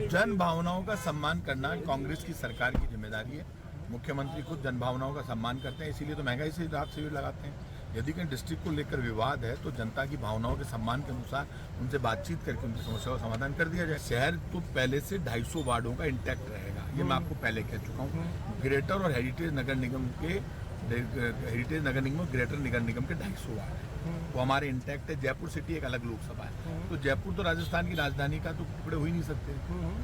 जन भावनाओं का सम्मान करना कांग्रेस की सरकार की जिम्मेदारी है। मुख्यमंत्री खुद जन भावनाओं का सम्मान करते हैं, इसीलिए तो महंगाई से राहत शिविर लगाते हैं। यदि कहीं डिस्ट्रिक्ट को लेकर विवाद है तो जनता की भावनाओं के सम्मान के अनुसार उनसे बातचीत करके उनकी समस्या का समाधान कर दिया जाए। शहर तो पहले से 250 वार्डों का इंटैक्ट रहेगा, ये मैं आपको पहले कह चुका हूँ। ग्रेटर और हेरिटेज नगर निगम के ग्रेटर नगर निगम के 250 वार्ड है, वो हमारे इंटैक्ट है। जयपुर सिटी एक अलग लोकसभा है, तो जयपुर तो राजस्थान की राजधानी का तो टुकड़े हो ही नहीं सकते,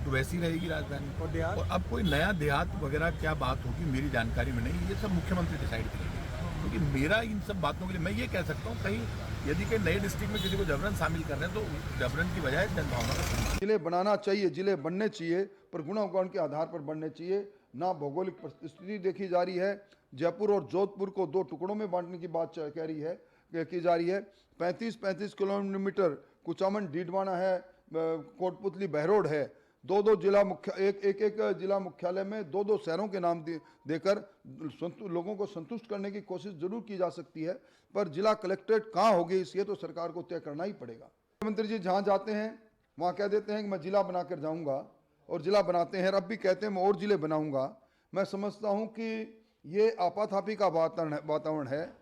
तो वैसी रहेगी राजधानी। और अब कोई नया देहात वगैरह क्या बात होगी मेरी जानकारी में नहीं, ये सब मुख्यमंत्री डिसाइड करेंगे। क्योंकि मेरा इन सब बातों के लिए मैं ये कह सकता हूँ, कहीं यदि कहीं नए डिस्ट्रिक्ट में किसी को जबरन शामिल कर रहे हैं तो जबरन की बजाय जनभावना का सम्मान। जिले बनाना चाहिए, जिले बनने चाहिए, पर गुणागुण के आधार पर बनने चाहिए, ना भौगोलिक परिस्थिति देखी जा रही है। जयपुर और जोधपुर को 2 टुकड़ों में बांटने की बात की जा रही है। 35-35 किलोमीटर कुचामन डीडवाना है, कोटपुतली बहरोड है। दो जिला मुख्य एक जिला मुख्यालय में 2 शहरों के नाम देकर लोगों को संतुष्ट करने की कोशिश जरूर की जा सकती है, पर जिला कलेक्ट्रेट कहाँ होगी इसलिए तो सरकार को तय करना ही पड़ेगा। मुख्यमंत्री जी जहाँ जाते हैं वहाँ कह देते हैं कि मैं जिला बनाकर जाऊंगा, और जिला बनाते हैं। अब भी कहते हैं मैं और जिले बनाऊंगा। मैं समझता हूँ कि ये आपाधापी का वातावरण है।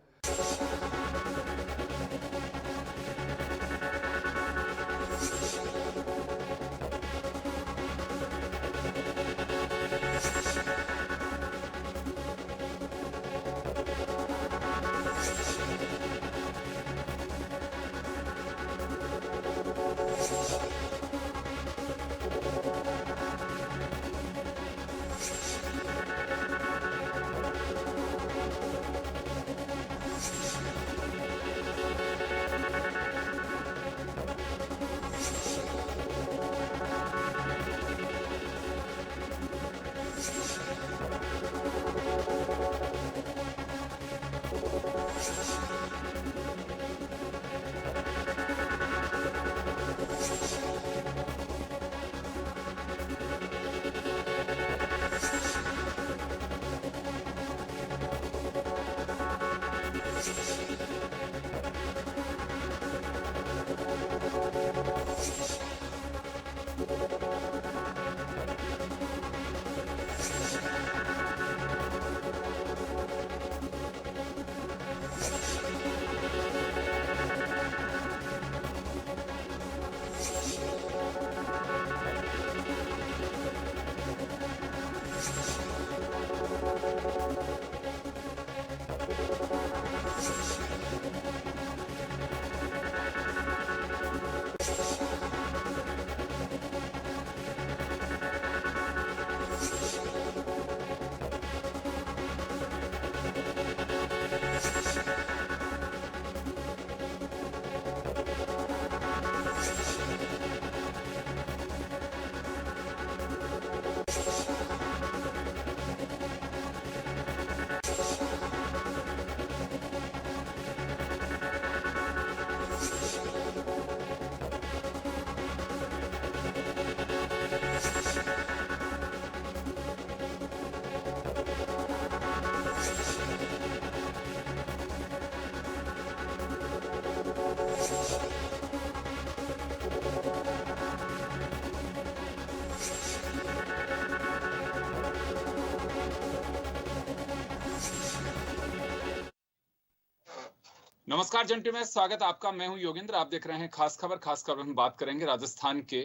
नमस्कार जंटू में स्वागत आपका। मैं हूं योगेंद्र, आप देख रहे हैं खास खबर। खास खबर में बात करेंगे राजस्थान के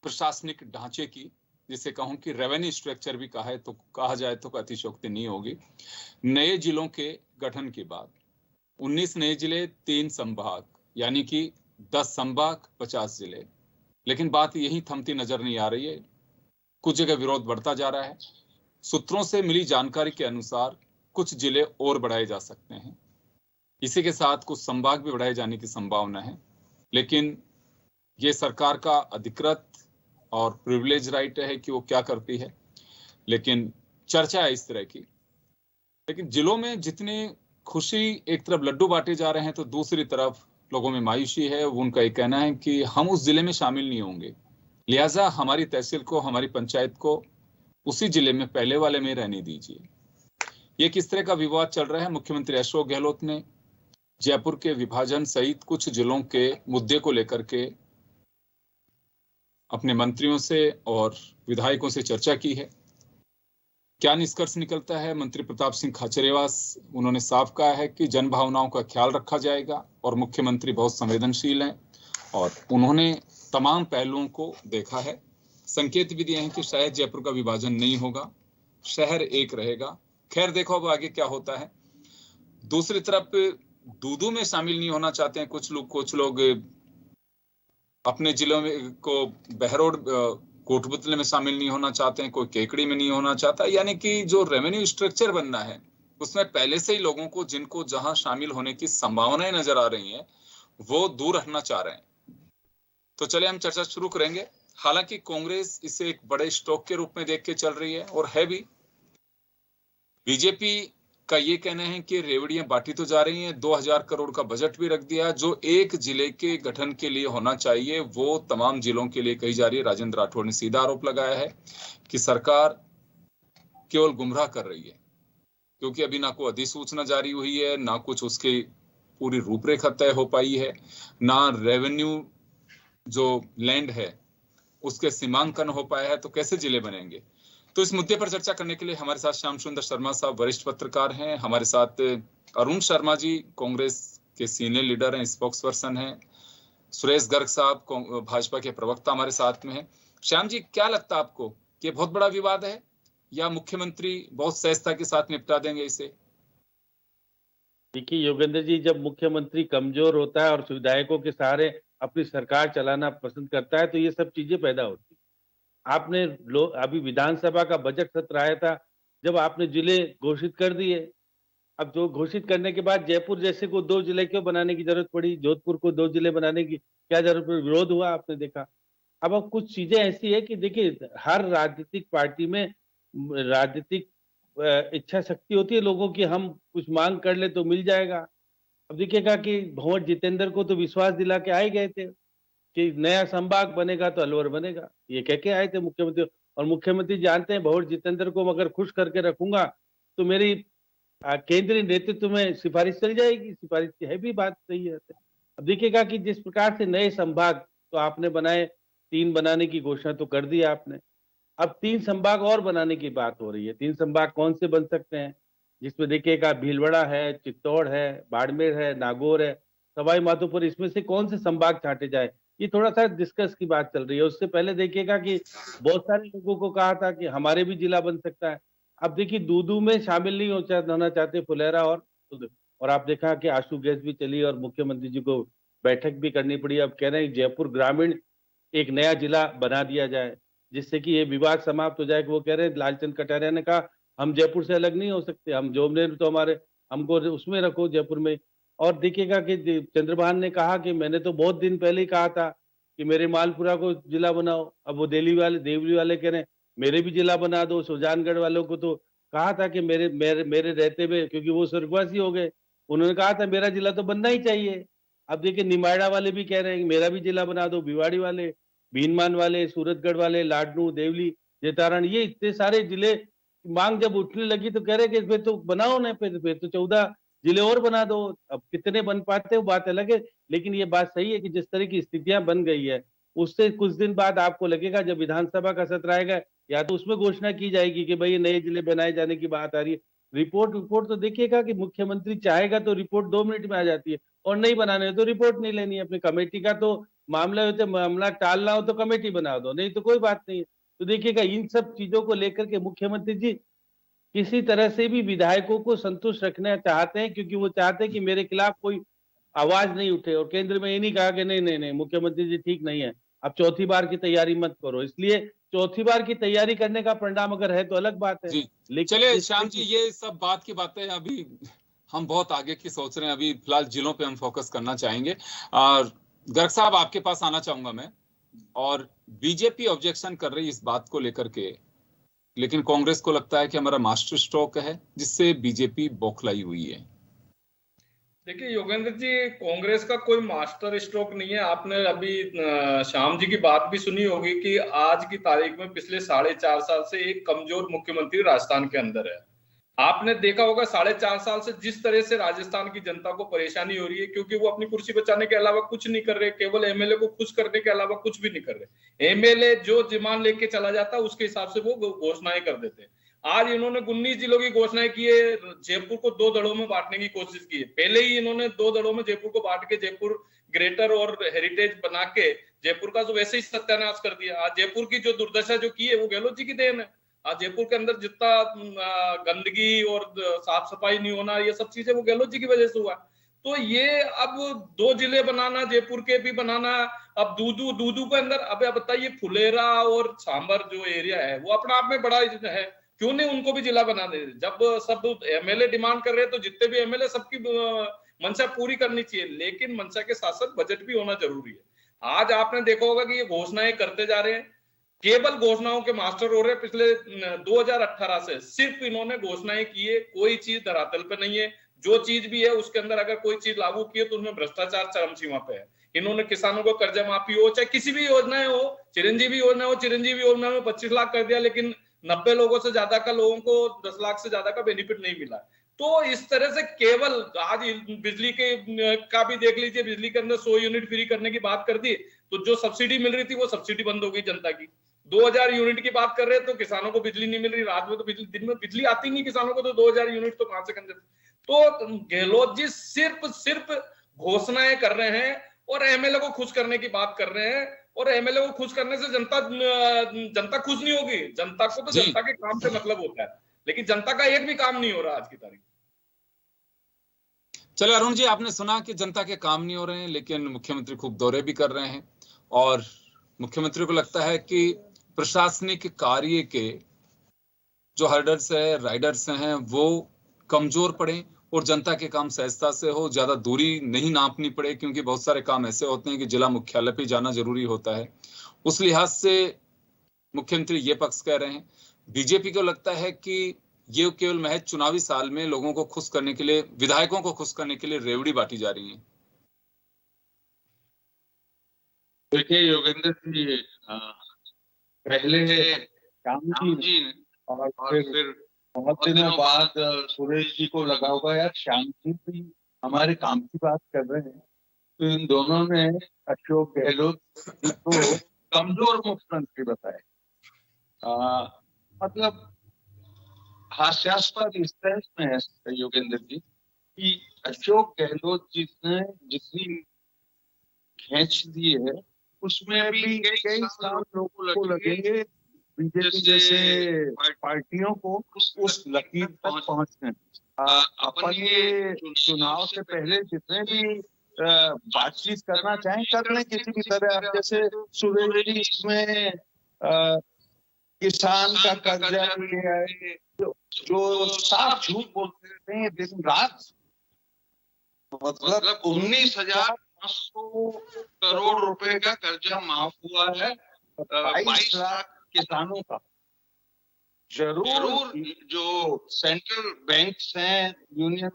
प्रशासनिक ढांचे की, जिसे कहूं कि रेवेन्यू स्ट्रक्चर भी कहा जाए तो अतिशयोक्ति नहीं होगी। नए जिलों के गठन के बाद 19 नए जिले, 3 संभाग, यानी कि 10 संभाग 50 जिले। लेकिन बात यही थमती नजर नहीं आ रही है, कुछ जगह विरोध बढ़ता जा रहा है। सूत्रों से मिली जानकारी के अनुसार कुछ जिले और बढ़ाए जा सकते हैं, इसी के साथ कुछ संभाग भी बढ़ाए जाने की संभावना है। लेकिन ये सरकार का अधिकृत और प्रिविलेज राइट है कि वो क्या करती है, लेकिन चर्चा है इस तरह की। लेकिन जिलों में जितनी खुशी, एक तरफ लड्डू बांटे जा रहे हैं तो दूसरी तरफ लोगों में मायूसी है। उनका ये कहना है कि हम उस जिले में शामिल नहीं होंगे, लिहाजा हमारी तहसील को, हमारी पंचायत को उसी जिले में, पहले वाले में रहने दीजिए। ये किस तरह का विवाद चल रहा है? मुख्यमंत्री अशोक गहलोत ने जयपुर के विभाजन सहित कुछ जिलों के मुद्दे को लेकर के अपने मंत्रियों से और विधायकों से चर्चा की है। क्या निष्कर्ष निकलता है? मंत्री प्रताप सिंह खाचरियावास उन्होंने साफ कहा है कि जन भावनाओं का ख्याल रखा जाएगा और मुख्यमंत्री बहुत संवेदनशील हैं और उन्होंने तमाम पहलुओं को देखा है। संकेत भी दिए हैं कि शायद जयपुर का विभाजन नहीं होगा, शहर एक रहेगा। खैर देखो अब आगे क्या होता है। दूसरी तरफ दूदू में शामिल नहीं होना चाहते हैं कुछ लोग अपने जिलों में को बहरोड कोटपुतले में शामिल नहीं होना चाहते हैं, कोई केकड़ी में नहीं होना चाहता। यानी कि जो रेवेन्यू स्ट्रक्चर बनना है उसमें पहले से ही लोगों को जिनको जहां शामिल होने की संभावनाएं नजर आ रही हैं वो दूर रखना चाह रहे हैं। तो चलिए हम चर्चा शुरू करेंगे। हालांकि कांग्रेस इसे एक बड़े स्ट्रोक के रूप में देख के चल रही है और है भी। बीजेपी का ये कहना है कि रेवड़ियां बांटी तो जा रही हैं, 2000 करोड़ का बजट भी रख दिया जो एक जिले के गठन के लिए होना चाहिए वो तमाम जिलों के लिए कही जा रही है। राजेंद्र राठौड़ ने सीधा आरोप लगाया है कि सरकार केवल गुमराह कर रही है, क्योंकि अभी ना कोई अधिसूचना जारी हुई है, ना कुछ उसकी पूरी रूपरेखा तय हो पाई है, ना रेवेन्यू जो लैंड है उसके सीमांकन हो पाया है, तो कैसे जिले बनेंगे। तो इस मुद्दे पर चर्चा करने के लिए हमारे साथ श्याम सुंदर शर्मा साहब वरिष्ठ पत्रकार हैं, हमारे साथ अरुण शर्मा जी कांग्रेस के सीनियर लीडर हैं, स्पोक्स पर्सन हैं, सुरेश गर्ग साहब भाजपा के प्रवक्ता हमारे साथ में हैं। श्याम जी, क्या लगता है आपको कि बहुत बड़ा विवाद है या मुख्यमंत्री बहुत सहजता के साथ निपटा देंगे इसे? देखिए योगेंद्र जी, जब मुख्यमंत्री कमजोर होता है और विधायकों के सहारे अपनी सरकार चलाना पसंद करता है तो ये सब चीजें पैदा होती है। आपने अभी विधानसभा का बजट सत्र आया था, जब आपने जिले घोषित कर दिए। अब जो घोषित करने के बाद जयपुर जैसे को 2 जिले क्यों बनाने की जरूरत पड़ी, जोधपुर को 2 जिले बनाने की क्या जरूरत पड़ी? विरोध हुआ, आपने देखा। अब कुछ चीजें ऐसी है कि देखिए हर राजनीतिक पार्टी में राजनीतिक इच्छा शक्ति होती है लोगों की, हम कुछ मांग कर ले तो मिल जाएगा। अब देखिएगा कि भंवर जितेंद्र को तो विश्वास दिला के आए गए थे कि नया संभाग बनेगा तो अलवर बनेगा, ये कह के आए थे मुख्यमंत्री। और मुख्यमंत्री जानते हैं भंवर जितेंद्र को अगर खुश करके रखूंगा तो मेरी केंद्रीय नेतृत्व में सिफारिश चल जाएगी। सिफारिश की है भी, बात सही है। अब देखिएगा कि जिस प्रकार से नए संभाग तो आपने बनाए, 3 बनाने की घोषणा तो कर दी आपने, अब 3 संभाग और बनाने की बात हो रही है। 3 संभाग कौन से बन सकते हैं, जिसमें देखिएगा भीलवाड़ा है, चित्तौड़ है, बाड़मेर है, नागौर है, सवाई माधोपुर, इसमें से कौन से संभाग छांटे जाए, ये थोड़ा सा डिस्कस की बात चल रही है। उससे पहले देखिएगा कि बहुत सारे लोगों को कहा था कि हमारे भी जिला बन सकता है। अब देखिए दूदू में शामिल नहीं होना चाहते फुलेरा और आप देखा कि आंसू गैस भी चली और मुख्यमंत्री जी को बैठक भी करनी पड़ी। अब कह रहे हैं जयपुर ग्रामीण एक नया जिला बना दिया जाए जिससे कि ये विवाद समाप्त हो जाए। वो कह रहे हैं, लालचंद कटारिया ने कहा हम जयपुर से अलग नहीं हो सकते, हम जोमनेर तो हमारे, हमको उसमें रखो जयपुर में। और देखिएगा कि चंद्रभान ने कहा कि मैंने तो बहुत दिन पहले ही कहा था कि मेरे मालपुरा को जिला बनाओ। अब वो देवली वाले कह रहे हैं मेरे भी जिला बना दो। सुजानगढ़ वालों को तो कहा था कि मेरे रहते हुए, क्योंकि वो स्वर्गवासी हो गए, उन्होंने कहा था मेरा जिला तो बनना ही चाहिए। अब देखिए निमाड़ा वाले भी कह रहे हैं मेरा भी जिला बना दो, भिवाड़ी वाले, भीनमान वाले, सूरतगढ़ वाले, लाडनू, देवली, जेतारण, ये इतने सारे जिले मांग जब उठने लगी तो कह रहे कि फिर तो बनाओ ना, फिर तो 14 जिले और बना दो। अब कितने बन पाते हो बात अलग है, लेकिन ये बात सही है कि जिस तरह की स्थितियां बन गई है उससे कुछ दिन बाद आपको लगेगा जब विधानसभा का सत्र आएगा या तो उसमें घोषणा की जाएगी कि भाई नए जिले बनाए जाने की बात आ रही है। रिपोर्ट तो देखिएगा कि मुख्यमंत्री चाहेगा तो रिपोर्ट 2 मिनट में आ जाती है, और नहीं बनाने तो रिपोर्ट नहीं लेनी है। अपनी कमेटी का तो मामला टालना हो तो कमेटी बना दो, नहीं तो कोई बात नहीं है। तो देखिएगा इन सब चीजों को लेकर के मुख्यमंत्री जी किसी तरह से भी विधायकों को संतुष्ट रखना चाहते हैं, क्योंकि वो चाहते हैं कि मेरे खिलाफ कोई आवाज नहीं उठे। और केंद्र में ये नहीं कहा कि नहीं मुख्यमंत्री जी ठीक नहीं है, अब चौथी बार की तैयारी मत करो। इसलिए चौथी बार की तैयारी करने का परिणाम अगर है तो अलग बात है। लेकिन चलिए श्याम जी, ये सब बात की बातें अभी हम बहुत आगे की सोच रहे हैं, अभी फिलहाल जिलों पे हम फोकस करना चाहेंगे। गर्ग साहब, आपके पास आना चाहूंगा मैं। और बीजेपी ऑब्जेक्शन कर रही इस बात को लेकर के, लेकिन कांग्रेस को लगता है कि हमारा मास्टर स्ट्रोक है, जिससे बीजेपी बौखलाई हुई है। देखिए योगेंद्र जी, कांग्रेस का कोई मास्टर स्ट्रोक नहीं है। आपने अभी श्याम जी की बात भी सुनी होगी कि आज की तारीख में पिछले 4.5 साल से एक कमजोर मुख्यमंत्री राजस्थान के अंदर है। आपने देखा होगा 4.5 साल से जिस तरह से राजस्थान की जनता को परेशानी हो रही है, क्योंकि वो अपनी कुर्सी बचाने के अलावा कुछ नहीं कर रहे, केवल एमएलए को खुश करने के अलावा कुछ भी नहीं कर रहे। एमएलए जो डिमांड लेके चला जाता है उसके हिसाब से वो घोषणाएं कर देते हैं। आज इन्होंने 19 जिलों की घोषणाएं की है, जयपुर को 2 दड़ों में बांटने की कोशिश की है। पहले ही इन्होंने 2 दड़ों में जयपुर को बांट के जयपुर ग्रेटर और हेरिटेज बना के जयपुर का तो वैसे ही सत्यानाश कर दिया। आज जयपुर की जो दुर्दशा जो की है वो गहलोत जी की देन है। आज जयपुर के अंदर जितना गंदगी और साफ सफाई नहीं होना, ये सब चीजें वो गहलोत जी की वजह से हुआ। तो ये अब 2 जिले बनाना, जयपुर के भी बनाना, अब दूदू के अंदर, अब बताइए फुलेरा और सांबर जो एरिया है वो अपना आप में बड़ा है, क्यों नहीं उनको भी जिला बना दे। जब सब एमएलए डिमांड कर रहे हैं तो जितने भी एमएलए सबकी मंशा पूरी करनी चाहिए, लेकिन मंशा के साथ साथ बजट भी होना जरूरी है। आज आपने देखा होगा कि ये घोषणाएं करते जा रहे हैं, केवल घोषणाओं के मास्टर हो रहे हैं। पिछले 2018 से सिर्फ इन्होंने घोषणाएं की है, कोई चीज धरातल पे नहीं है। जो चीज भी है उसके अंदर अगर कोई चीज लागू की है तो उसमें भ्रष्टाचार चरम सीमा पे है। इन्होंने किसानों को कर्जा माफी हो, चाहे किसी भी योजनाएं हो, चिरंजीवी योजना में 25 लाख कर दिया, लेकिन 90 लोगों से ज्यादा का लोगों को 10 लाख से ज्यादा का बेनिफिट नहीं मिला। तो इस तरह से केवल आज बिजली के का भी देख लीजिए, बिजली के अंदर 100 यूनिट फ्री करने की बात कर दी तो जो सब्सिडी मिल रही थी वो सब्सिडी बंद हो गई जनता की। 2000 यूनिट की बात कर रहे हैं तो किसानों को बिजली नहीं मिल रही, रात में तो बिजली, दिन में बिजली आती नहीं किसानों को, तो 2000 यूनिट तो कहां से कर। तो गहलोत जी सिर्फ घोषणाएं कर रहे हैं और एमएलए को खुश करने की बात कर रहे हैं, और एमएलए को खुश करने से जनता खुश नहीं होगी। जनता को तो जनता के काम से मतलब होता है, लेकिन जनता का एक भी काम नहीं हो रहा आज की तारीख। चले अरुण जी, आपने सुना कि जनता के काम नहीं हो रहे हैं, लेकिन मुख्यमंत्री खूब दौरे भी कर रहे हैं और मुख्यमंत्री को लगता है कि प्रशासनिक कार्य के जो हर्डर्स है, राइडर्स हैं, वो कमजोर पड़े और जनता के काम सहजता से हो, ज्यादा दूरी नहीं नापनी पड़े, क्योंकि बहुत सारे काम ऐसे होते हैं कि जिला मुख्यालय पे जाना जरूरी होता है। उस लिहाज से मुख्यमंत्री ये पक्ष कह रहे हैं। बीजेपी को लगता है कि ये केवल महज चुनावी साल में लोगों को खुश करने के लिए, विधायकों को खुश करने के लिए रेवड़ी बांटी जा रही है। देखिए योगेंद्र जी, पहले श्याम जी और फिर बहुत दिनों बाद सुरेश जी को लगा होगा यार श्याम जी भी हमारे काम की बात कर रहे हैं, तो इन दोनों ने अशोक गहलोत को कमजोर मुख्यमंत्री बताया। मतलब हास्यास्पद इस तरह में है योगेंद्र जी कि अशोक गहलोत जी ने जितनी खींच दी है उसमें भी कई साल लोगों को लगेंगे बीजेपी जैसे पार्टियों को उस लकीर तक पहुंचने। अपन ये चुनाव से पहले जितने भी बातचीत करना चाहें कर लें किसी भी तरह। अब जैसे सुरेश जी इसमें किसान का कर्जा ले आए, जो साफ झूठ बोलते रहते हैं दिन रात। मतलब 19,500 करोड़ रुपए का कर्जा माफ हुआ है 22 लाख किसानों का। जरूर जो सेंट्रल बैंक्स हैं, यूनियन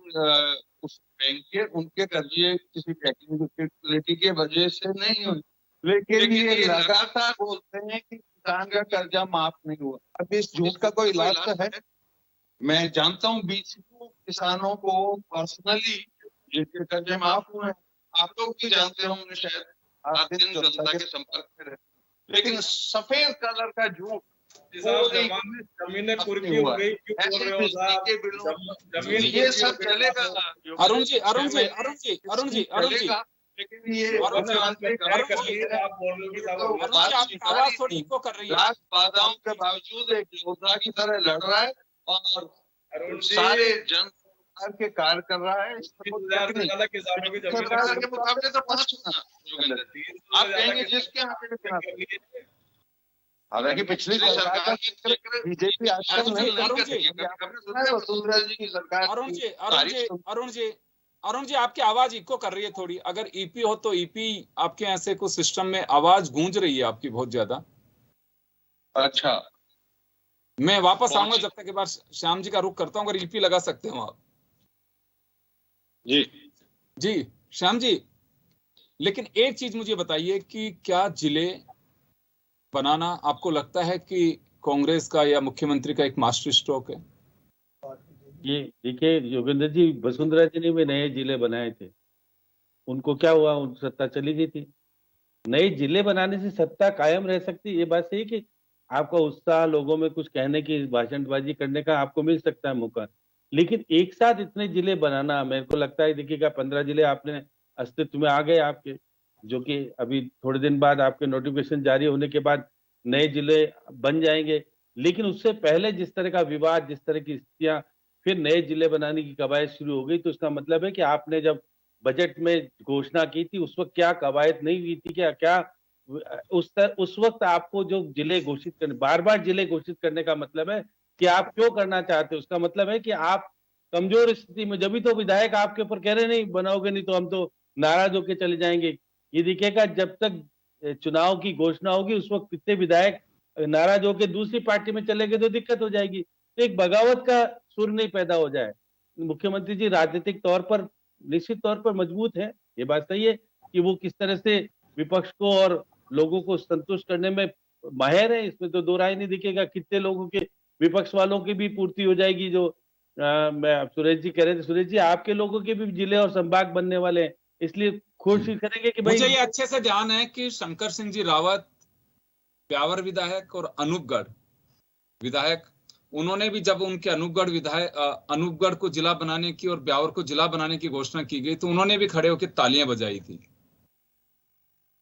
उस बैंक के, उनके कर्जे किसी टेक्निकलिटी के वजह से नहीं हुए, लेकिन ये लगातार बोलते हैं कि किसान का कर्जा माफ नहीं हुआ। अब इस झूठ का कोई इलाज तो है? मैं जानता हूँ 20 किसानों को पर्सनली जिनके कर्जे माफ हुए हैं, आप लोग भी जानते होंगे शायद, हर दिन जनता के संपर्क में रहते हैं। लेकिन सफेद कलर का झूठ, जमीनें कुर्की हो गई, क्यों बोल रहे हो साहब? जमीन ये सब चलेगा अरुण जी, लेकिन ये आप बोल रहे हो कि आवाज थोड़ी इको कर रही है। लाख बाधाओं के बावजूद एक योद्धा की तरह लड़ रहा है और सारे जन सरकार के कार्य कर रहा है। किसानों की सरकार के मुकाबले तो पहुंच आप कहेंगे जिसके यहाँ पे, हालांकि पिछली सरकार बीजेपी आजकल वसुंधरा जी की सरकार। अरुण जी आपकी आवाज इको कर रही है थोड़ी। अगर ईपी हो तो ईपी आपके ऐसे कुछ सिस्टम में आवाज गूंज रही है आपकी बहुत ज्यादा। अच्छा, मैं वापस आऊंगा जब तक के बाद श्याम जी का रुख करता हूँ, अगर ईपी लगा सकते हो आप। जी श्याम जी, लेकिन एक चीज मुझे बताइए कि क्या जिले बनाना आपको लगता है कि कांग्रेस का या मुख्यमंत्री का एक मास्टर स्ट्रोक है? ये देखिए योगेंद्र जी, वसुंधरा जी ने भी नए जिले बनाए थे, उनको क्या हुआ, उन सत्ता चली गई थी। नए जिले बनाने से सत्ता कायम रह सकती है, ये बात सही कि आपका उत्साह, लोगों में कुछ कहने की, भाषणबाजी करने का आपको मिल सकता है मौका, लेकिन एक साथ इतने जिले बनाना, मेरे को लगता है देखिएगा 15 जिले आपने अस्तित्व में आ गए आपके, जो कि अभी थोड़े दिन बाद आपके नोटिफिकेशन जारी होने के बाद नए जिले बन जाएंगे। लेकिन उससे पहले जिस तरह का विवाद, जिस तरह की स्थितियां, फिर नए जिले बनाने की कवायद शुरू हो गई, तो इसका मतलब है कि आपने जब बजट में घोषणा की थी उस वक्त क्या कवायद नहीं हुई थी, क्या क्या उस वक्त आपको जो जिले घोषित करने, बार बार जिले घोषित करने का मतलब है कि आप क्यों करना चाहते हो, उसका मतलब है कि आप कमजोर स्थिति में, जब भी तो विधायक आपके ऊपर कह रहे नहीं बनाओगे, नहीं तो हम तो नाराज होकर चले जाएंगे। ये दिखेगा जब तक चुनाव की घोषणा होगी उस वक्त कितने विधायक नाराज होकर दूसरी पार्टी में चले गए तो दिक्कत हो जाएगी, तो एक बगावत का सुर नहीं पैदा हो जाए। मुख्यमंत्री जी राजनीतिक तौर पर निश्चित तौर पर मजबूत है, ये बात सही है कि वो किस तरह से विपक्ष को और लोगों को संतुष्ट करने में माहिर है, इसमें तो दो राय नहीं दिखेगा। कितने लोगों के, विपक्ष वालों की भी पूर्ति हो जाएगी, जो मैं सुरेश जी कह रहे थे, सुरेश जी आपके लोगों के भी जिले और संभाग बनने वाले हैं, इसलिए कोशिश करेंगे कि भाई। मुझे ये अच्छे से ध्यान है कि शंकर सिंह जी रावत, ब्यावर विधायक और अनूपगढ़ विधायक, उन्होंने भी जब उनके अनूपगढ़ को जिला बनाने की और ब्यावर को जिला बनाने की घोषणा की गई तो उन्होंने भी खड़े होकर तालियां बजाई थी।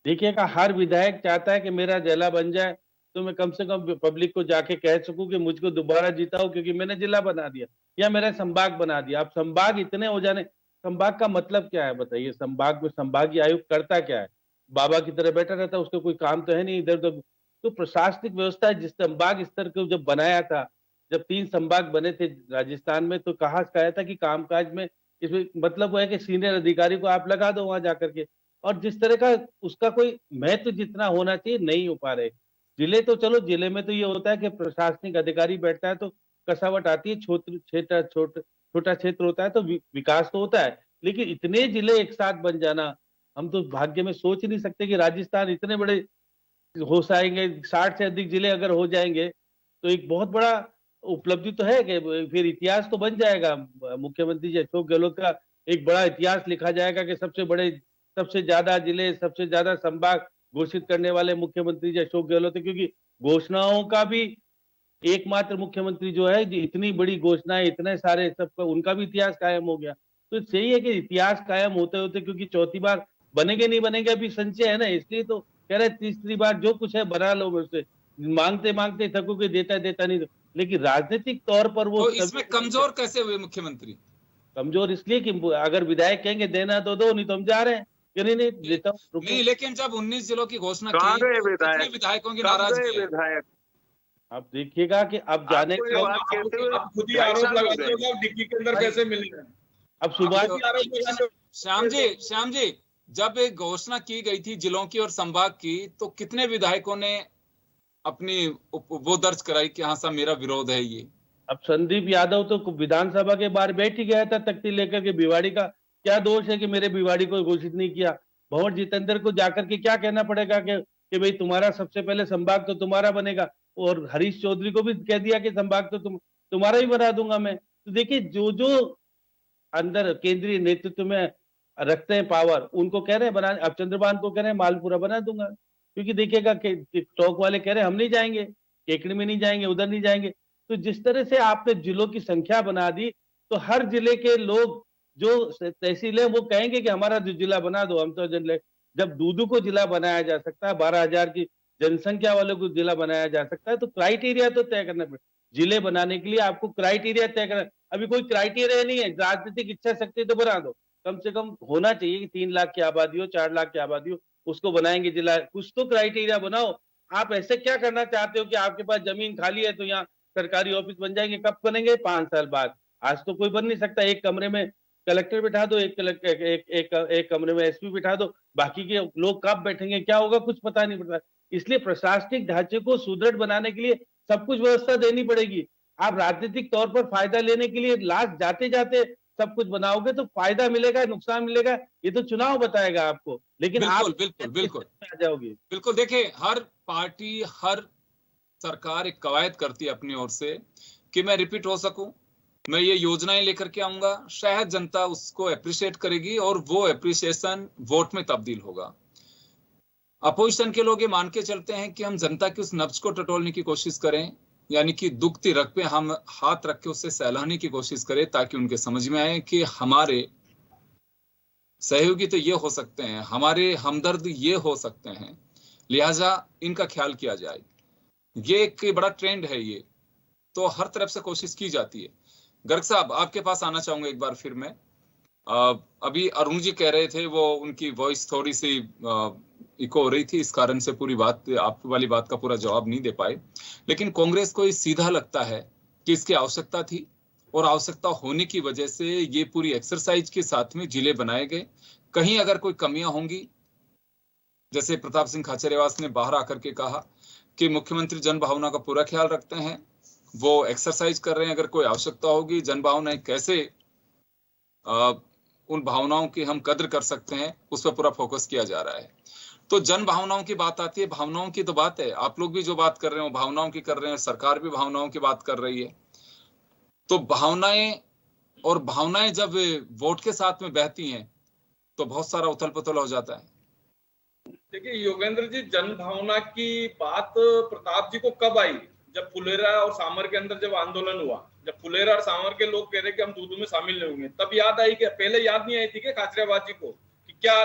देखिएगा हर विधायक चाहता है कि मेरा जिला बन जाए तो मैं कम से कम पब्लिक को जाके कह सकूं कि मुझको दोबारा जिताओ क्योंकि मैंने जिला बना दिया या मेरा संभाग बना दिया। अब संभाग इतने हो जाने, संभाग का मतलब क्या है बताइए? संभाग में संभागीय आयुक्त करता क्या है? बाबा की तरह बैठा रहता है, उसका कोई काम तो है नहीं इधर उधर। तो प्रशासनिक व्यवस्था जिस संभाग स्तर को जब बनाया था, जब 3 संभाग बने थे राजस्थान में, तो कहा था कि कामकाज में इसमें मतलब वो है कि सीनियर अधिकारी को आप लगा दो वहां जाकर के, और जिस तरह का उसका कोई महत्व जितना होना चाहिए नहीं हो पा रहे। जिले तो चलो, जिले में तो ये होता है कि प्रशासनिक अधिकारी बैठता है तो कसावट आती है, छोटा क्षेत्र होता है तो विकास तो होता है, लेकिन इतने जिले एक साथ बन जाना, हम तो भाग्य में सोच ही नहीं सकते कि राजस्थान इतने बड़े हो जाएंगे। 60 से अधिक जिले अगर हो जाएंगे तो एक बहुत बड़ा उपलब्धि तो है कि फिर इतिहास तो बन जाएगा। मुख्यमंत्री जी अशोक गहलोत का एक बड़ा इतिहास लिखा जाएगा कि सबसे ज्यादा जिले, सबसे ज्यादा संभाग घोषित करने वाले मुख्यमंत्री जी अशोक गहलोत है, क्योंकि घोषणाओं का भी एकमात्र मुख्यमंत्री जो है, इतनी बड़ी घोषणाएं, इतने सारे सबका, उनका भी इतिहास कायम हो गया। तो सही है कि इतिहास कायम होते होते, क्योंकि चौथी बार बनेंगे नहीं बनेंगे अभी संशय है ना, इसलिए तो कह रहे तीसरी बार जो कुछ है बना लो मुझसे, मांगते मांगते थकोगे, देता नहीं। लेकिन राजनीतिक तौर पर वो तो इसमें कमजोर कैसे हुए मुख्यमंत्री? कमजोर इसलिए कि अगर विधायक कहेंगे देना तो दो, नहीं तो हम जा रहे हैं, नहीं देता हूँ। नहीं, लेकिन जब 19 जिलों की घोषणा की, कितने विधायकों की नाराजगी है? आप देखिएगा कि अब जाने का आप खुद ही आरोप लगाते हो आप डिग्गी के अंदर कैसे मिलेंगे? अब सुबह श्याम जी, जब एक घोषणा की गई थी जिलों की और संभाग की, तो कितने विधायकों ने अपनी वो दर्ज कराई कि हाँ साहब मेरा विरोध है ये? अब संदीप यादव तो विधानसभा के बाहर बैठ ही गया था तख्ती लेकर के, भिवाड़ी का क्या दोष है कि मेरे भिवाड़ी को घोषित नहीं किया? भंवर जितेंद्र को जाकर के क्या कहना पड़ेगा कि भाई तुम्हारा सबसे पहले संभाग तो तुम्हारा बनेगा, और हरीश चौधरी को भी कह दिया कि संभाग तो तुम्हारा ही बना दूंगा मैं। तो देखिए जो अंदर केंद्रीय नेतृत्व में रखते हैं पावर, उनको कह रहे हैं बना, अब चंद्रभान को कह रहे हैं मालपुरा बना दूंगा, क्योंकि देखिएगा टॉक वाले कह रहे हैं हम नहीं जाएंगे, केकड़ी में नहीं जाएंगे, उधर नहीं जाएंगे। तो जिस तरह से आपने जिलों की संख्या बना दी, तो हर जिले के लोग जो तहसील है वो कहेंगे कि हमारा जिला बना दो। हम तो जब दूदू को जिला बनाया जा सकता है, 12,000 की जनसंख्या वालों को जिला बनाया जा सकता है, तो क्राइटेरिया तो तय करना पड़ेगा। जिले बनाने के लिए आपको क्राइटेरिया तय करना, अभी कोई क्राइटेरिया नहीं है, राजनीतिक इच्छा शक्ति तो बना दो, कम से कम होना चाहिए कि 3 लाख की आबादी हो, 4 लाख की आबादी हो, उसको बनाएंगे जिला, कुछ तो क्राइटेरिया बनाओ। आप ऐसे क्या करना चाहते हो कि आपके पास जमीन खाली है तो यहाँ सरकारी ऑफिस बन जाएंगे? कब बनेंगे? 5 साल बाद। आज तो कोई बन नहीं सकता। एक कमरे में कलेक्टर बिठा दो, एक कमरे में एसपी बिठा दो, बाकी के लोग कब बैठेंगे, क्या होगा, कुछ पता नहीं पड़ता। इसलिए प्रशासनिक ढांचे को सुदृढ़ बनाने के लिए सब कुछ व्यवस्था देनी पड़ेगी। आप राजनीतिक तौर पर फायदा लेने के लिए लास्ट जाते जाते सब कुछ बनाओगे तो फायदा मिलेगा, नुकसान मिलेगा, ये तो चुनाव बताएगा आपको। लेकिन बिल्कुल आ जाओगे। बिल्कुल, देखिए हर पार्टी, हर सरकार एक कवायद करती है अपनी ओर से कि मैं रिपीट हो सकूं, मैं ये योजनाएं लेकर के आऊंगा, शायद जनता उसको अप्रिशिएट करेगी और वो अप्रिसिएशन वोट में तब्दील होगा। अपोजिशन के लोग ये मान के चलते हैं कि हम जनता की उस नब्ज को टटोलने की कोशिश करें, यानी कि दुखती रग पे हम हाथ रख के उससे सहलाने की कोशिश करें, ताकि उनके समझ में आए कि हमारे सहयोगी तो ये हो सकते हैं, हमारे हमदर्द ये हो सकते हैं, लिहाजा इनका ख्याल किया जाए। ये एक बड़ा ट्रेंड है, ये तो हर तरफ से कोशिश की जाती है। गर्ग साहब, आपके पास आना चाहूंगा एक बार फिर मैं। अभी अरुण जी कह रहे थे, वो उनकी वॉइस थोड़ी सी इको हो रही थी, इस कारण से पूरी बात, आप वाली बात का पूरा जवाब नहीं दे पाए। लेकिन कांग्रेस को ये सीधा लगता है कि इसकी आवश्यकता थी और आवश्यकता होने की वजह से ये पूरी एक्सरसाइज के साथ में जिले बनाए गए। कहीं अगर कोई कमियां होंगी, जैसे प्रताप सिंह खाचरियावास ने बाहर आकर के कहा कि मुख्यमंत्री जन भावना का पूरा ख्याल रखते हैं, वो एक्सरसाइज कर रहे हैं, अगर कोई आवश्यकता होगी जन भावनाएं कैसे उन भावनाओं की हम कद्र कर सकते हैं, उस पर पूरा फोकस किया जा रहा है। तो जन भावनाओं की बात आती है, भावनाओं की तो बात है, आप लोग भी जो बात कर रहे हो भावनाओं की कर रहे हैं, सरकार भी भावनाओं की बात कर रही है। तो भावनाएं जब वोट के साथ में बहती हैं तो बहुत सारा उथल पुथल हो जाता है। देखिए योगेंद्र जी, जन भावना की बात प्रताप जी को कब आई? जब फुलेरा और सामर के अंदर जब आंदोलन हुआ, जब फुलेरा और सामर के लोग कह रहे कि हम दूधू में शामिल नहीं होंगे, तब याद आई क्या? पहले याद नहीं आई थी क्या खाचरियावास जी को कि क्या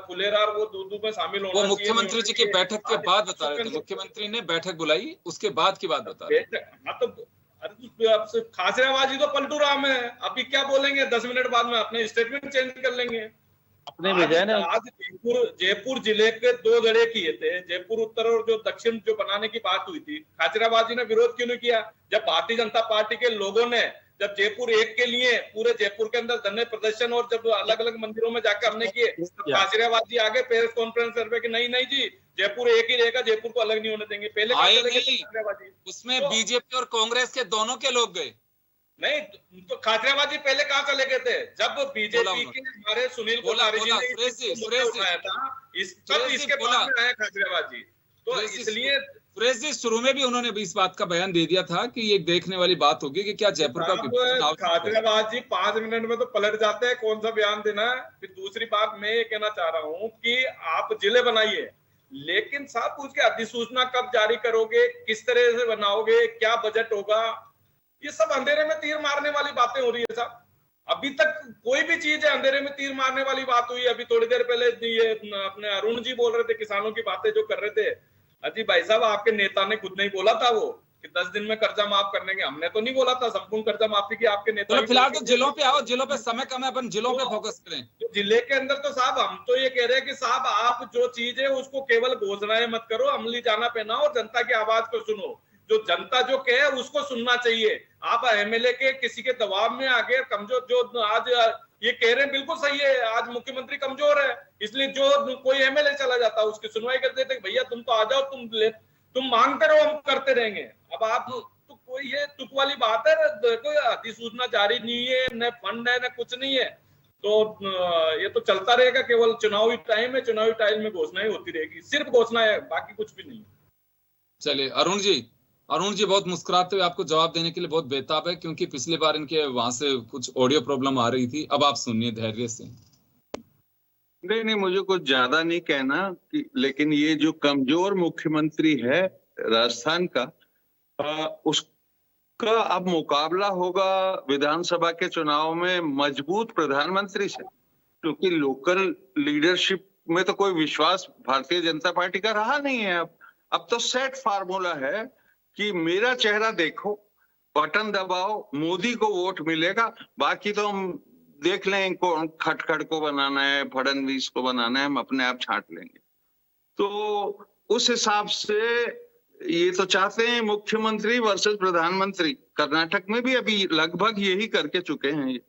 फुलेरा और वो दूधू में शामिल होना? वो मुख्यमंत्री जी की बैठक के बाद बता रहे थे, मुख्यमंत्री ने बैठक बुलाई, उसके बाद की बात बता रहे थे। हाँ तो अरे खाचरियावास जी तो पलटू राम है, अभी क्या बोलेंगे? 10 मिनट बाद में अपने स्टेटमेंट चेंज कर लेंगे। अपने भेजा ना। आज जयपुर जिले के 2 दड़े किए थे, जयपुर उत्तर और जो दक्षिण जो बनाने की बात हुई थी, खाचरियावास जी ने विरोध क्यों नहीं किया? जब भारतीय जनता पार्टी के लोगों ने जब जयपुर एक के लिए पूरे जयपुर के अंदर धरने प्रदर्शन और जब अलग अलग मंदिरों में जाकर हमने किए, खाचरियावास जी आगे प्रेस कॉन्फ्रेंस कर कि नहीं जी, जयपुर एक ही रहेगा, जयपुर को अलग नहीं होने देंगे। पहले उसमें बीजेपी और कांग्रेस के दोनों के लोग गए। नहीं तो खाचरियावास जी पहले कहां चले गए थे? जब बीजेपी के हमारे सुनील कुमार जी ने उठाया था, इसके बाद में आए खाचरियावास जी। तो इसलिए सुरेश जी शुरू में भी उन्होंने इस बात का बयान दे दिया था कि ये देखने वाली बात होगी कि क्या जयपुर का खाचरियावास जी 5 मिनट में तो पलट जाते हैं, कौन सा बयान देना है। फिर दूसरी बात मैं ये कहना चाह रहा हूँ कि आप जिले बनाइए, लेकिन साहब उसकी अधिसूचना कब जारी करोगे, किस तरह से बनाओगे, क्या बजट होगा, ये सब अंधेरे में तीर मारने वाली बातें हो रही है साहब। अभी तक कोई भी चीज है अंधेरे में तीर मारने वाली बात हुई। अभी थोड़ी देर पहले ये अपने अरुण जी बोल रहे थे, किसानों की बातें जो कर रहे थे। अजी भाई साहब, आपके नेता ने खुद नहीं बोला था वो कि 10 दिन में कर्जा माफ करने के, हमने तो नहीं बोला था संपूर्ण कर्जा माफी की। आपके नेता फिलहाल तो जिलों पे आओ, जिलों पे समय कम है, अपन जिलों पे फोकस करें। तो जिले के अंदर तो साहब हम तो ये कह रहे हैं कि साहब आप जो चीज है उसको केवल घोषणाएं मत करो, अमली जाना पहना और जनता की आवाज को सुनो। जो जनता जो कहे उसको सुनना चाहिए। आप एमएलए के किसी के दबाव में आगे कमजोर, जो आज ये कह रहे हैं बिल्कुल सही है, आज मुख्यमंत्री कमजोर है, इसलिए जो कोई एमएलए चला जाता है उसकी सुनवाई कर देते, भैया तुम तो आ जाओ, तुम मांगते रहो, हम करते रहेंगे। अब आप तो कोई ये तुक वाली बात है, कोई अधिसूचना जारी नहीं है, न फंड है, न कुछ नहीं है, तो ये तो चलता रहेगा। केवल चुनावी टाइम है, चुनावी टाइम में घोषणाएं होती रहेगी, सिर्फ घोषणा है, बाकी कुछ भी नहीं। चलिए अरुण जी बहुत मुस्कुराते हुए आपको जवाब देने के लिए बहुत बेताब है, क्योंकि पिछली बार इनके वहां से कुछ ऑडियो प्रॉब्लम आ रही थी। अब आप सुनिए धैर्य से। नहीं, मुझे कुछ ज्यादा नहीं कहना कि, लेकिन ये जो कमजोर मुख्यमंत्री है राजस्थान का, उसका अब मुकाबला होगा विधानसभा के चुनाव में मजबूत प्रधानमंत्री से, क्योंकि लोकल लीडरशिप में तो कोई विश्वास भारतीय जनता पार्टी का रहा नहीं है। अब तो सेट फार्मूला है कि मेरा चेहरा देखो, बटन दबाओ, मोदी को वोट मिलेगा, बाकी तो हम देख लें कौन खटखड़ को बनाना है, फडणवीस को बनाना है, हम अपने आप छांट लेंगे। तो उस हिसाब से ये तो चाहते हैं मुख्यमंत्री वर्सेस प्रधानमंत्री। कर्नाटक में भी अभी लगभग यही करके चुके हैं। ये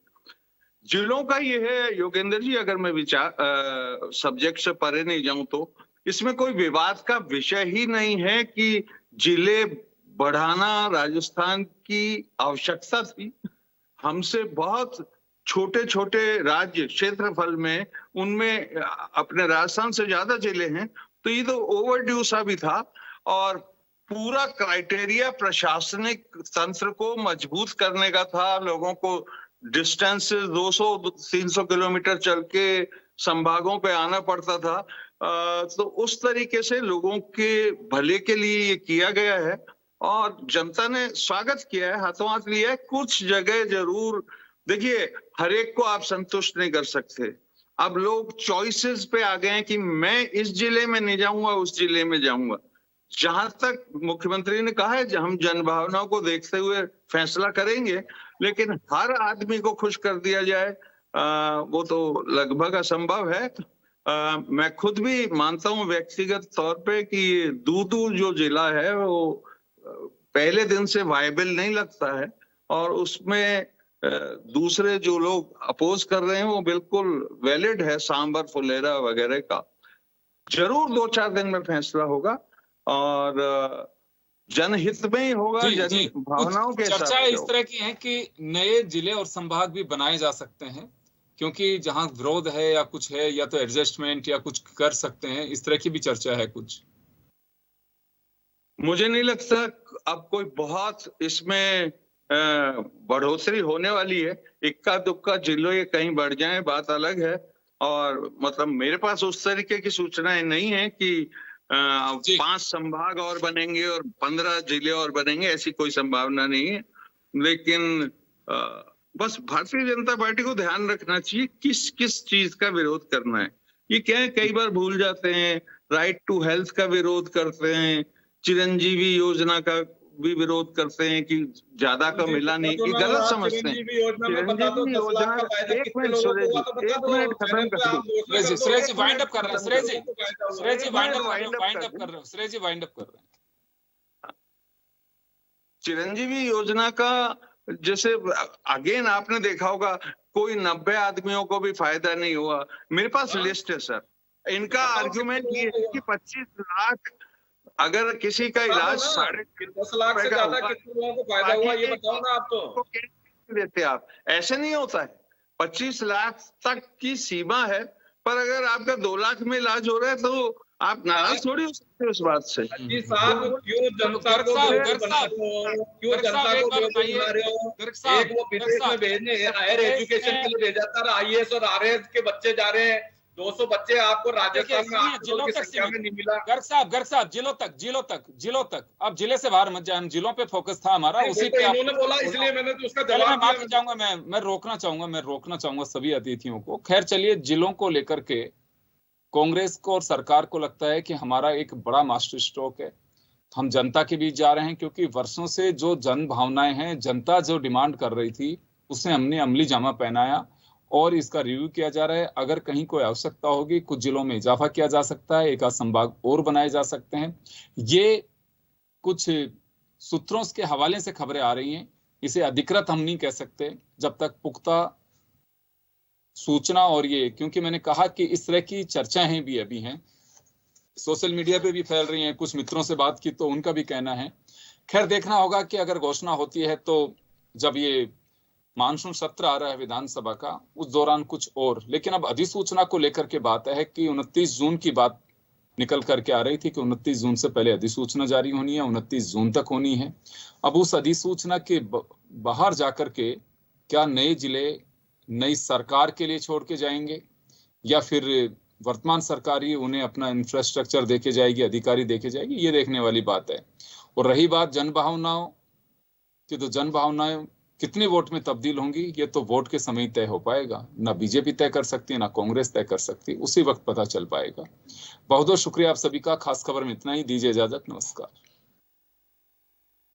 जिलों का ये है योगेंद्र जी, अगर मैं विचार सब्जेक्ट से परे नहीं जाऊं तो इसमें कोई विवाद का विषय ही नहीं है कि जिले बढ़ाना राजस्थान की आवश्यकता थी। हमसे बहुत छोटे छोटे राज्य क्षेत्रफल में, उनमें अपने राजस्थान से ज्यादा जिले हैं, तो ये तो ओवरड्यू सा भी था। और पूरा क्राइटेरिया प्रशासनिक तंत्र को मजबूत करने का था। लोगों को डिस्टेंस 200-300 किलोमीटर चल के संभागों पे आना पड़ता था। तो उस तरीके से लोगों के भले के लिए ये किया गया है और जनता ने स्वागत किया है, हाथों हाथ लिया है। कुछ जगह जरूर देखिए, हर एक को आप संतुष्ट नहीं कर सकते। अब लोग चॉइसेस पे आ गए हैं कि मैं इस जिले में नहीं जाऊंगा, उस जिले में जाऊंगा। जहां तक मुख्यमंत्री ने कहा है, हम जनभावनाओं को देखते हुए फैसला करेंगे, लेकिन हर आदमी को खुश कर दिया जाए वो तो लगभग असंभव है। मैं खुद भी मानता हूं व्यक्तिगत तौर पे कि दूदू जो जिला है वो पहले दिन से वायबल नहीं लगता है और उसमें दूसरे जो लोग अपोज कर रहे हैं वो बिल्कुल वैलिड है। सांबर, फुलेरा वगैरह का जरूर 2-4 दिन में फैसला होगा और जनहित में ही होगा, जन भावनाओं के साथ। चर्चा इस तरह की है कि नए जिले और संभाग भी बनाए जा सकते हैं, क्योंकि जहां विरोध है या कुछ है या तो एडजस्टमेंट या कुछ कर सकते हैं, इस तरह की भी चर्चा है कुछ। मुझे नहीं लगता अब कोई बहुत इसमें बढ़ोतरी होने वाली है। इक्का दुक्का जिले कहीं बढ़ जाए बात अलग है, और मतलब मेरे पास उस तरीके की सूचनाएं नहीं है कि 5 संभाग और बनेंगे और 15 जिले और बनेंगे, ऐसी कोई संभावना नहीं है। लेकिन बस भारतीय जनता पार्टी को ध्यान रखना चाहिए किस किस चीज का विरोध करना है। ये क्या है, कई बार भूल जाते हैं। राइट टू हेल्थ का विरोध करते हैं, चिरंजीवी योजना का भी विरोध करते हैं कि ज्यादा का मिला नहीं, ये गलत समझते हैं। चिरंजीवी योजना एक मिनट खत्म कर दो। सुरेश जी वाइंड अप कर रहे हैं। सुरेश जी वाइंड अप कर रहे हैं। चिरंजीवी योजना का जैसे अगेन आपने देखा होगा, कोई 90 आदमियों को भी फायदा नहीं हुआ। मेरे पास लिस्ट है सर। इनका आर्गुमेंट ये है कि 25 लाख अगर किसी का इलाज 10 लाख से ज्यादा कितने लोगों को फायदा हुआ, ये बताओ ना आप। तो देते आप, ऐसे नहीं होता है। 25 लाख तक की सीमा है, पर अगर आपका 2 लाख में इलाज हो रहा है तो आप नाराज थोड़ी हो सकते उस बात से। क्यों जनता को बना रहे हो? एक वो विदेश में भेजने हायर एजुकेशन के लिए भेजा था, IAS और RAS के बच्चे जा रहे हैं। 200 बच्चे आपको राजस्थान में जिलों की संख्या में नहीं मिला। गर्ग साहब जिलों तक अब जिले से बाहर मत जाए, हम जिलों पे फोकस था हमारा। उसी पे इन्होंने बोला, इसलिए मैंने तो उसका जवाब मैं माफी चाहूंगा। मैं रोकना चाहूंगा सभी अतिथियों को। खैर चलिए, जिलों को लेकर के कांग्रेस को और सरकार को लगता है कि हमारा एक बड़ा मास्टर स्ट्रोक है, हम जनता के बीच जा रहे हैं, क्योंकि वर्षों से जो जन भावनाएं हैं, जनता जो डिमांड कर रही थी, उसे हमने अमली जामा पहनाया और इसका रिव्यू किया जा रहा है। अगर कहीं कोई आवश्यकता होगी, कुछ जिलों में इजाफा किया जा सकता है, एक आध संभाग और बनाए जा सकते हैं। ये कुछ सूत्रों के हवाले से खबरें आ रही हैं, इसे अधिकृत हम नहीं कह सकते जब तक पुख्ता सूचना। और ये क्योंकि मैंने कहा कि इस तरह की चर्चाएं भी अभी हैं, सोशल मीडिया पे भी फैल रही हैं, कुछ मित्रों से बात की तो उनका भी कहना है। खैर देखना होगा कि अगर घोषणा होती है तो जब ये मानसून सत्र आ रहा है विधानसभा का, उस दौरान कुछ और। लेकिन अब अधिसूचना को लेकर के बात है कि 29 जून की बात निकल करके आ रही थी कि 29 जून से पहले अधिसूचना जारी होनी है, 29 जून तक होनी है। अब उस अधिसूचना के बाहर जाकर के क्या नए जिले नई सरकार के लिए छोड़ के जाएंगे या फिर वर्तमान सरकार ही उन्हें अपना इंफ्रास्ट्रक्चर देके जाएगी, अधिकारी देके जाएगी, ये देखने वाली बात है। और रही बात जनभावनाओं की, तो जनभावनाएं कितनी वोट में तब्दील होंगी, ये तो वोट के समय तय हो पाएगा। ना बीजेपी तय कर सकती है, ना कांग्रेस तय कर सकती है, उसी वक्त पता चल पाएगा। बहुत बहुत शुक्रिया आप सभी का। खास खबर में इतना ही, दीजिए इजाजत, नमस्कार।